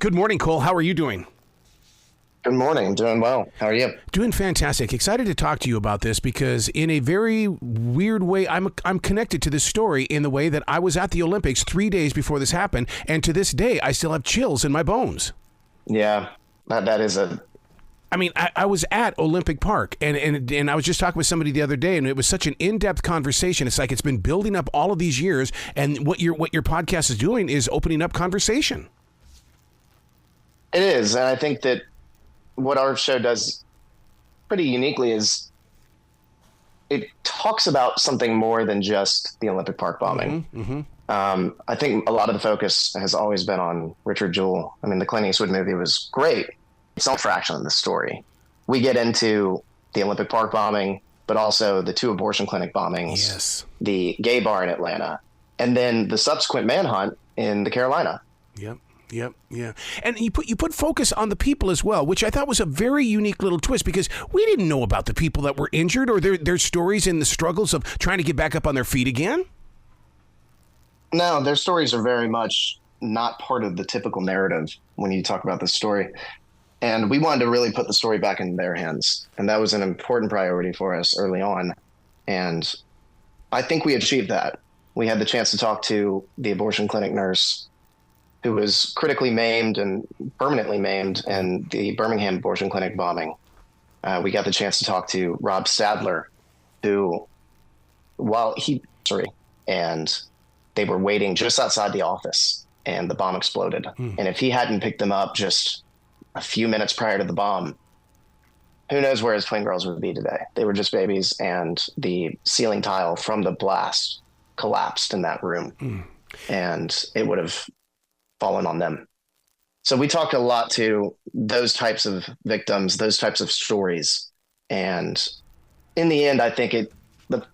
Good morning, Cole. How are you doing? Good morning. Doing well. How are you? Doing fantastic. Excited to talk to you about this because in a very weird way, I'm connected to this story in the way that I was at the Olympics 3 days before this happened, and to this day, I still have chills in my bones. Yeah, that is a... I mean, I was at Olympic Park, and I was just talking with somebody the other day, and it was such an in-depth conversation. It's like it's been building up all of these years, and what your podcast is doing is opening up conversation. It is, and I think that what our show does pretty uniquely is it talks about something more than just the Olympic Park bombing. I think a lot of the focus has always been on Richard Jewell. I mean, the Clint Eastwood movie was great. It's not a fraction of the story. We get into the Olympic Park bombing, but also the 2 abortion clinic bombings, the gay bar in Atlanta, and then the subsequent manhunt in the Carolina. Yep. And you put focus on the people as well, which I thought was a very unique little twist because we didn't know about the people that were injured or their stories and the struggles of trying to get back up on their feet again. No, their stories are very much not part of the typical narrative when you talk about this story. And we wanted to really put the story back in their hands. And that was an important priority for us early on. And I think we achieved that. We had the chance to talk to the abortion clinic nurse who was critically maimed and permanently maimed in the Birmingham abortion clinic bombing. We got the chance to talk to Rob Stadler, who, and they were waiting just outside the office and the bomb exploded. And if he hadn't picked them up just a few minutes prior to the bomb, who knows where his twin girls would be today. They were just babies, and the ceiling tile from the blast collapsed in that room, and it would have fallen on them. So we talked a lot to those types of victims, those types of stories. And in the end, I think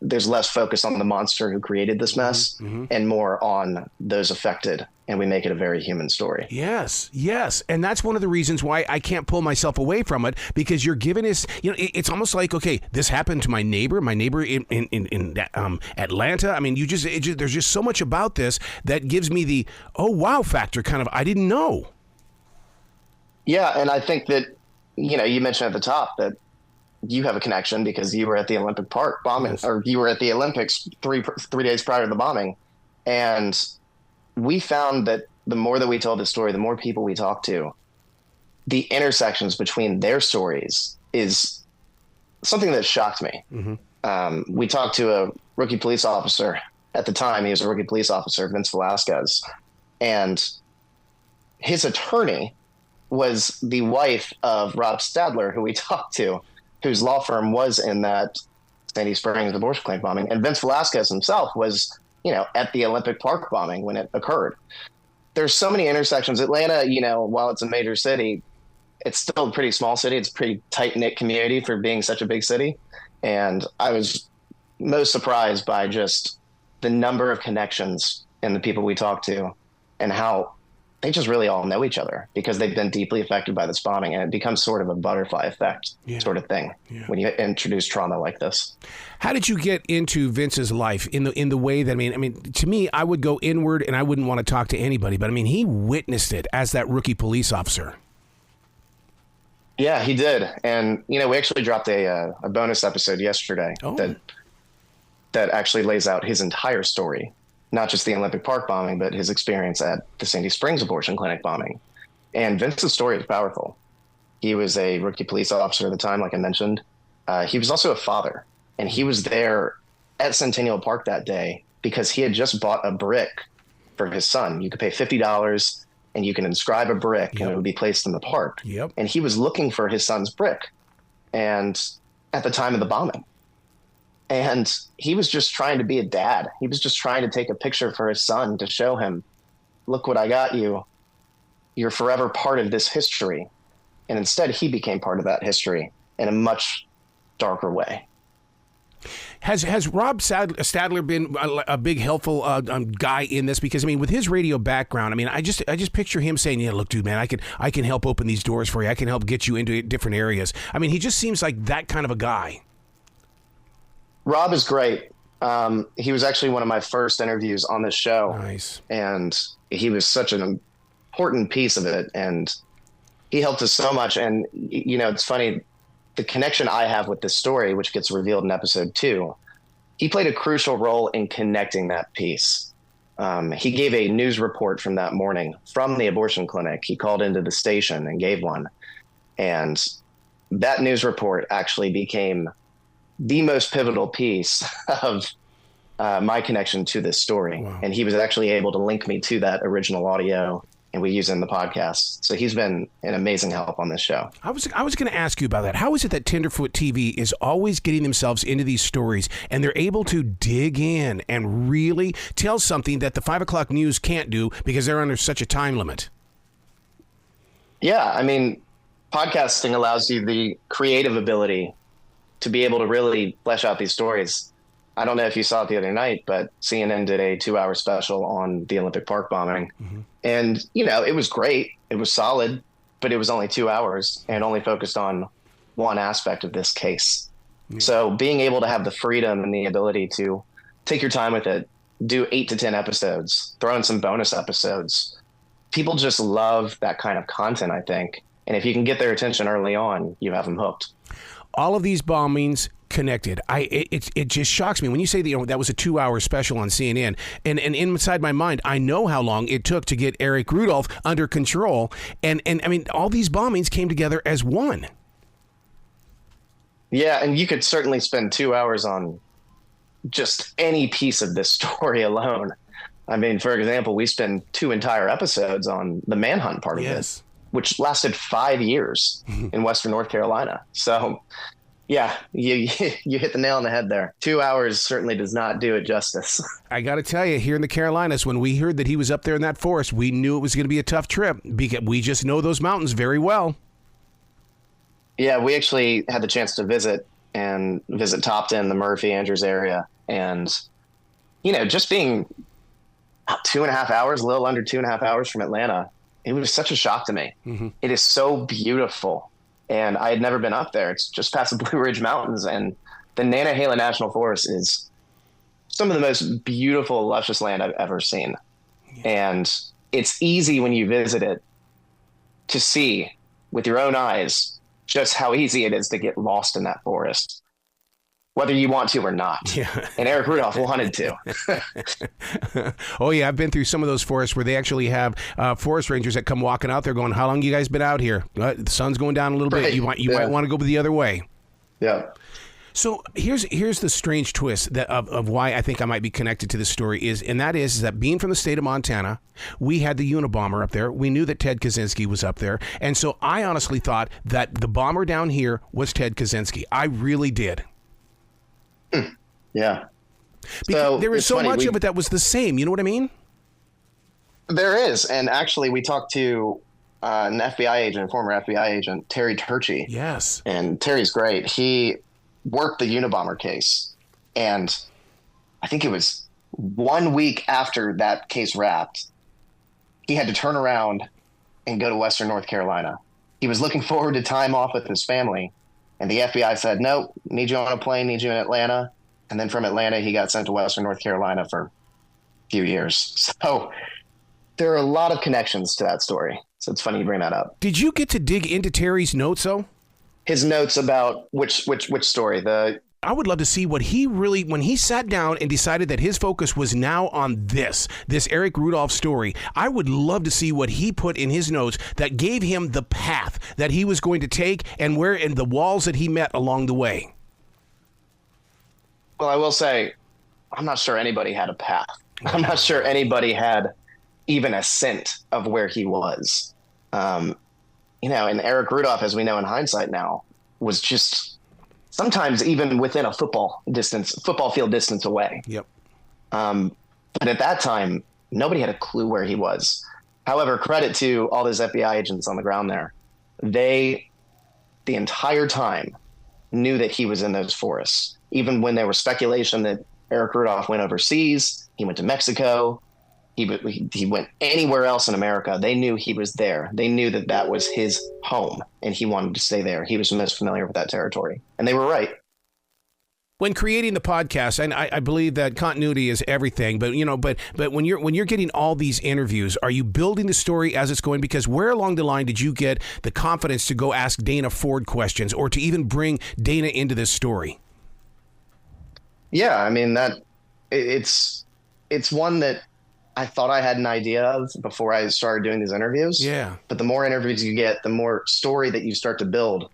there's less focus on the monster who created this mess and more on those affected. And we make it a very human story. Yes. And that's one of the reasons why I can't pull myself away from it, because you're giving us, it's almost like, okay, this happened to my neighbor in Atlanta. I mean, there's just so much about this that gives me the, oh, wow factor kind of, I didn't know. Yeah. And I think that, you mentioned at the top that you have a connection because you were at the Olympic Park bombing, or you were at the Olympics three days prior to the bombing. And we found that the more that we told the story, the more people we talked to, the intersections between their stories is something that shocked me. We talked to a rookie police officer at the time. He was a rookie police officer, Vince Velasquez, and his attorney was the wife of Rob Stadler, who we talked to, whose law firm was in that Sandy Springs abortion clinic bombing. And Vince Velasquez himself was, at the Olympic Park bombing when it occurred. There's so many intersections. Atlanta, while it's a major city, it's still a pretty small city. It's a pretty tight-knit community for being such a big city. And I was most surprised by just the number of connections in the people we talked to and how they just really all know each other because they've been deeply affected by this bombing, and it becomes sort of a butterfly effect sort of thing when you introduce trauma like this. How did you get into Vince's life in the way that, I mean, to me, I would go inward and I wouldn't want to talk to anybody, but I mean, he witnessed it as that rookie police officer. Yeah, he did. And, we actually dropped a bonus episode yesterday that actually lays out his entire story. Not just the Olympic Park bombing, but his experience at the Sandy Springs abortion clinic bombing. And Vince's story is powerful. He was a rookie police officer at the time, like I mentioned. He was also a father, and he was there at Centennial Park that day because he had just bought a brick for his son. You could pay $50 and you can inscribe a brick and it would be placed in the park. And he was looking for his son's brick and at the time of the bombing. And he was just trying to be a dad. He was just trying to take a picture for his son to show him, look what I got you. You're forever part of this history. And instead, he became part of that history in a much darker way. Has Rob Stadler been a big helpful guy in this? Because, with his radio background, I just picture him saying, yeah, look, dude, man, I can help open these doors for you. I can help get you into different areas. He just seems like that kind of a guy. Rob is great. He was actually one of my first interviews on this show. Nice. And he was such an important piece of it. And he helped us so much. And, it's funny, the connection I have with this story, which gets revealed in episode 2, he played a crucial role in connecting that piece. He gave a news report from that morning from the abortion clinic. He called into the station and gave one. And that news report actually became the most pivotal piece of my connection to this story. Wow. And he was actually able to link me to that original audio, and we use it in the podcast. So he's been an amazing help on this show. I was going to ask you about that. How is it that Tenderfoot TV is always getting themselves into these stories, and they're able to dig in and really tell something that the 5 o'clock news can't do because they're under such a time limit? Yeah, I mean, podcasting allows you the creative ability to be able to really flesh out these stories. I don't know if you saw it the other night, but CNN did a 2-hour special on the Olympic Park bombing. Mm-hmm. And, it was great. It was solid, but it was only 2 hours and only focused on one aspect of this case. Mm-hmm. So being able to have the freedom and the ability to take your time with it, do 8 to 10 episodes, throw in some bonus episodes. People just love that kind of content, I think. And if you can get their attention early on, you have them hooked. All of these bombings connected. It just shocks me when you say that, that was a 2-hour special on CNN, and inside my mind, I know how long it took to get Eric Rudolph under control, and I mean, all these bombings came together as one. Yeah, and you could certainly spend 2 hours on just any piece of this story alone. I mean, for example, we spent 2 entire episodes on the manhunt part of this, which lasted 5 years in Western North Carolina. So, yeah, you hit the nail on the head there. 2 hours certainly does not do it justice. I got to tell you, here in the Carolinas, when we heard that he was up there in that forest, we knew it was going to be a tough trip because we just know those mountains very well. Yeah, we actually had the chance to visit Topton, the Murphy, Andrews area. And, just being about 2.5 hours, a little under 2.5 hours from Atlanta, it was such a shock to me. Mm-hmm. It is so beautiful. And I had never been up there. It's just past the Blue Ridge Mountains. And the Nantahala National Forest is some of the most beautiful, luscious land I've ever seen. Yeah. And it's easy when you visit it to see with your own eyes just how easy it is to get lost in that forest, whether you want to or not. Yeah. And Eric Rudolph wanted to. Oh, yeah. I've been through some of those forests where they actually have forest rangers that come walking out there going, how long you guys been out here? The sun's going down a little bit. You might want to go the other way. Yeah. So here's the strange twist of why I think I might be connected to this story is that being from the state of Montana, we had the Unabomber up there. We knew that Ted Kaczynski was up there. And so I honestly thought that the bomber down here was Ted Kaczynski. I really did. Yeah. Because there was so much of it that was the same. You know what I mean? There is. And actually, we talked to an FBI agent, former FBI agent, Terry Turchi. Yes. And Terry's great. He worked the Unabomber case. And I think it was 1 week after that case wrapped, he had to turn around and go to Western North Carolina. He was looking forward to time off with his family. And the FBI said, no, need you on a plane, need you in Atlanta. And then from Atlanta, he got sent to Western North Carolina for a few years. So there are a lot of connections to that story. So it's funny you bring that up. Did you get to dig into Terry's notes, though? His notes about which story? I would love to see what he really, when he sat down and decided that his focus was now on this Eric Rudolph story, I would love to see what he put in his notes that gave him the path that he was going to take and where in the walls that he met along the way. Well, I will say, I'm not sure anybody had a path. I'm not sure anybody had even a scent of where he was. And Eric Rudolph, as we know in hindsight now, was just sometimes even within a football field distance away. Yep. But at that time, nobody had a clue where he was. However, credit to all those FBI agents on the ground there. They, the entire time, knew that he was in those forests. Even when there was speculation that Eric Rudolph went overseas, he went to Mexico, he went anywhere else in America, they knew he was there. They knew that that was his home, and he wanted to stay there. He was most familiar with that territory. And they were right. When creating the podcast, and I believe that continuity is everything, but when you're getting all these interviews, are you building the story as it's going? Because where along the line did you get the confidence to go ask Dana Ford questions or to even bring Dana into this story? Yeah, I mean it's one that I thought I had an idea of before I started doing these interviews. Yeah. But the more interviews you get, the more story that you start to build,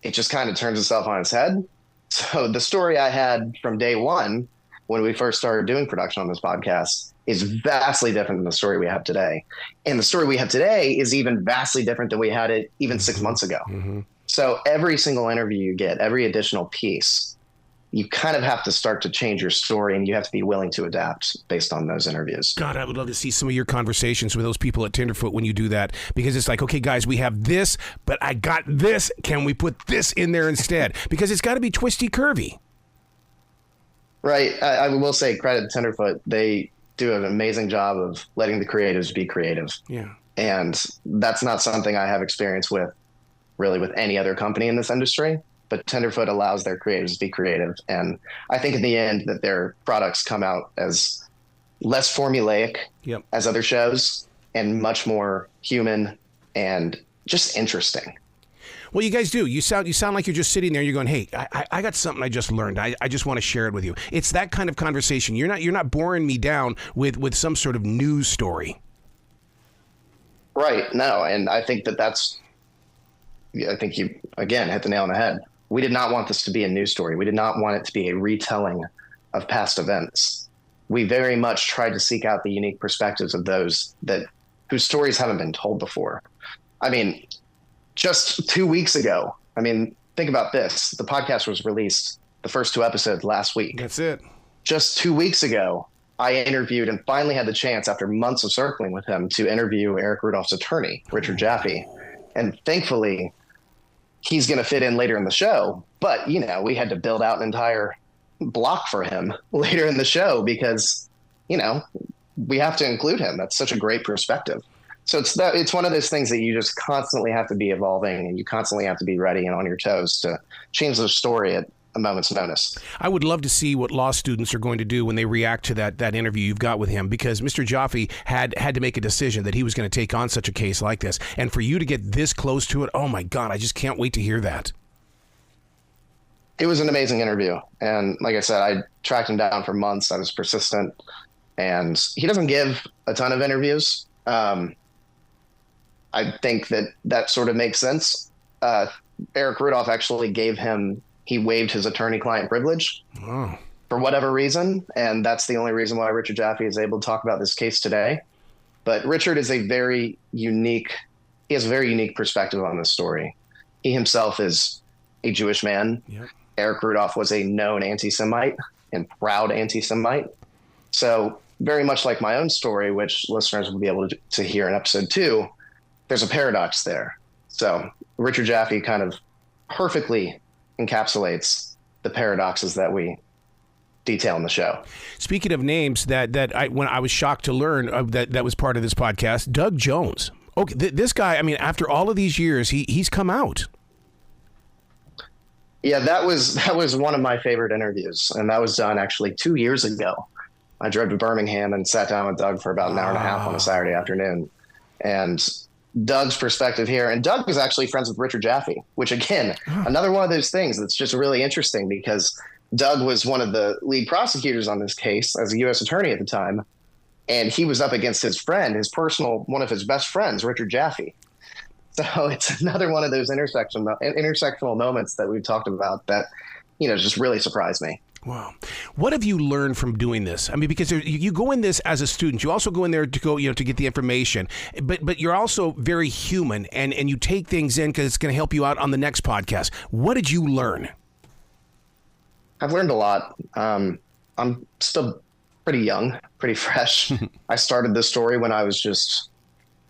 it just kind of turns itself on its head. So the story I had from day one, when we first started doing production on this podcast, is vastly different than the story we have today. And the story we have today is even vastly different than we had it even 6 months ago. Mm-hmm. So every single interview you get, every additional piece, you kind of have to start to change your story, and you have to be willing to adapt based on those interviews. God, I would love to see some of your conversations with those people at Tenderfoot when you do that, because it's like, okay, guys, we have this, but I got this. Can we put this in there instead? Because it's got to be twisty curvy. Right. I will say credit to Tenderfoot. They do an amazing job of letting the creatives be creative. Yeah. And that's not something I have experience with really with any other company in this industry. But Tenderfoot allows their creatives to be creative. And I think in the end that their products come out as less formulaic as other shows and much more human and just interesting. Well, you guys do. You sound like you're just sitting there. You're going, hey, I got something I just learned. I just want to share it with you. It's that kind of conversation. You're not boring me down with some sort of news story. Right. No. And I think I think you, again, hit the nail on the head. We did not want this to be a news story. We did not want it to be a retelling of past events. We very much tried to seek out the unique perspectives of those whose stories haven't been told before. I mean, just 2 weeks ago, think about this. The podcast was released, the first 2 episodes last week. That's it. Just 2 weeks ago, I interviewed and finally had the chance after months of circling with him to interview Eric Rudolph's attorney, Richard Jaffe. And thankfully, he's going to fit in later in the show. But, we had to build out an entire block for him later in the show because, we have to include him. That's such a great perspective. So it's one of those things that you just constantly have to be evolving, and you constantly have to be ready and on your toes to change the story at a moment's notice. I would love to see what law students are going to do when they react to that interview you've got with him, because Mr. Jaffe had to make a decision that he was going to take on such a case like this. And for you to get this close to it, oh my God, I just can't wait to hear that. It was an amazing interview. And like I said, I tracked him down for months. I was persistent, and he doesn't give a ton of interviews. I think that sort of makes sense. Eric Rudolph actually he waived his attorney-client privilege for whatever reason, and that's the only reason why Richard Jaffe is able to talk about this case today. But Richard is he has a very unique perspective on this story. He himself is a Jewish man. Yep. Eric Rudolph was a known anti-Semite and proud anti-Semite. So very much like my own story, which listeners will be able to hear in episode 2, there's a paradox there. So Richard Jaffe kind of perfectly encapsulates the paradoxes that we detail in the show. Speaking of names when I was shocked to learn that was part of this podcast, Doug Jones. Okay, this guy, after all of these years, he's come out. Yeah, that was one of my favorite interviews, and that was done actually 2 years ago. I drove to Birmingham and sat down with Doug for about an hour and a half on a Saturday afternoon. And Doug's perspective here, and Doug is actually friends with Richard Jaffe, which again, another one of those things that's just really interesting because Doug was one of the lead prosecutors on this case as a U.S. attorney at the time. And he was up against his friend, one of his best friends, Richard Jaffe. So it's another one of those intersectional moments that we've talked about that, just really surprised me. Wow. What have you learned from doing this? Because you go in this as a student, you also go in there to go, to get the information, but you're also very human and you take things in because it's going to help you out on the next podcast. What did you learn? I've learned a lot. I'm still pretty young, pretty fresh. I started this story when I was just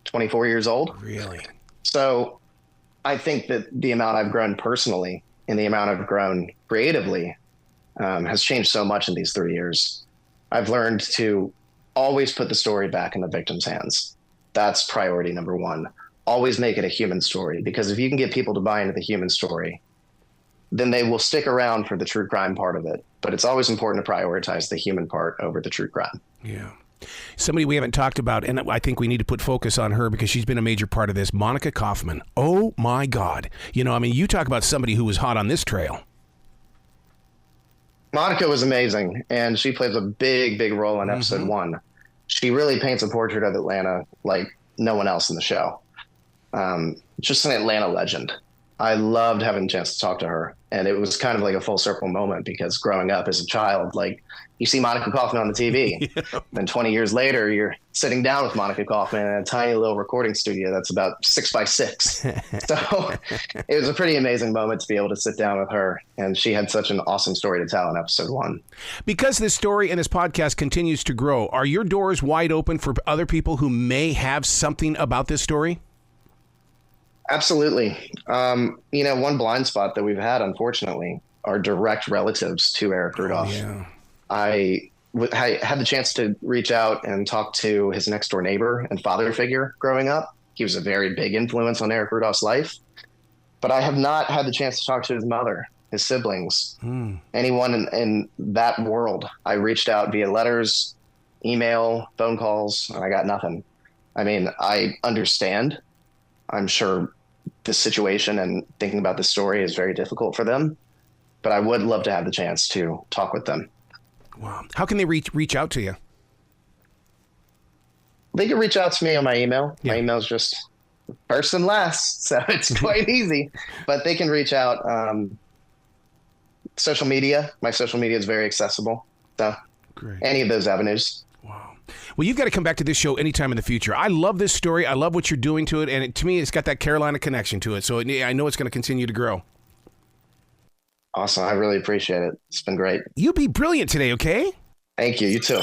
24 years old. Really? So I think that the amount I've grown personally and the amount I've grown creatively has changed so much in these 3 years. I've learned to always put the story back in the victim's hands. That's priority number one. Always make it a human story, because if you can get people to buy into the human story, then they will stick around for the true crime part of it. But it's always important to prioritize the human part over the true crime. Yeah. Somebody we haven't talked about, and I think we need to put focus on her because she's been a major part of this, Monica Kaufman. Oh, my God. You know, I mean, you talk about somebody who was hot on this trail. Monica was amazing, and she plays a big, big role in episode 1. She really paints a portrait of Atlanta like no one else in the show. Just an Atlanta legend. I loved having a chance to talk to her, and it was kind of like a full circle moment because growing up as a child, like you see Monica Kaufman on the TV, then 20 years later, you're sitting down with Monica Kaufman in a tiny little recording studio that's about 6 by 6. So it was a pretty amazing moment to be able to sit down with her, and she had such an awesome story to tell in episode 1. Because this story and this podcast continues to grow, are your doors wide open for other people who may have something about this story? Absolutely. One blind spot that we've had, unfortunately, are direct relatives to Eric Rudolph. Oh, yeah. I had the chance to reach out and talk to his next door neighbor and father figure growing up. He was a very big influence on Eric Rudolph's life, but I have not had the chance to talk to his mother, his siblings, anyone in that world. I reached out via letters, email, phone calls, and I got nothing. I mean, I understand. I'm sure the situation and thinking about the story is very difficult for them, but I would love to have the chance to talk with them. Wow. How can they reach out to you? They can reach out to me on my email. Yeah. My email is just first and last, so it's quite easy, but they can reach out. Social media. My social media is very accessible. So Great. Any of those avenues. Wow. Well, you've got to come back to this show anytime in the future. I love this story. I love what you're doing to it. And to me, it's got that Carolina connection to it. So I know it's going to continue to grow. Awesome. I really appreciate it. It's been great. You be brilliant today, okay? Thank you. You too.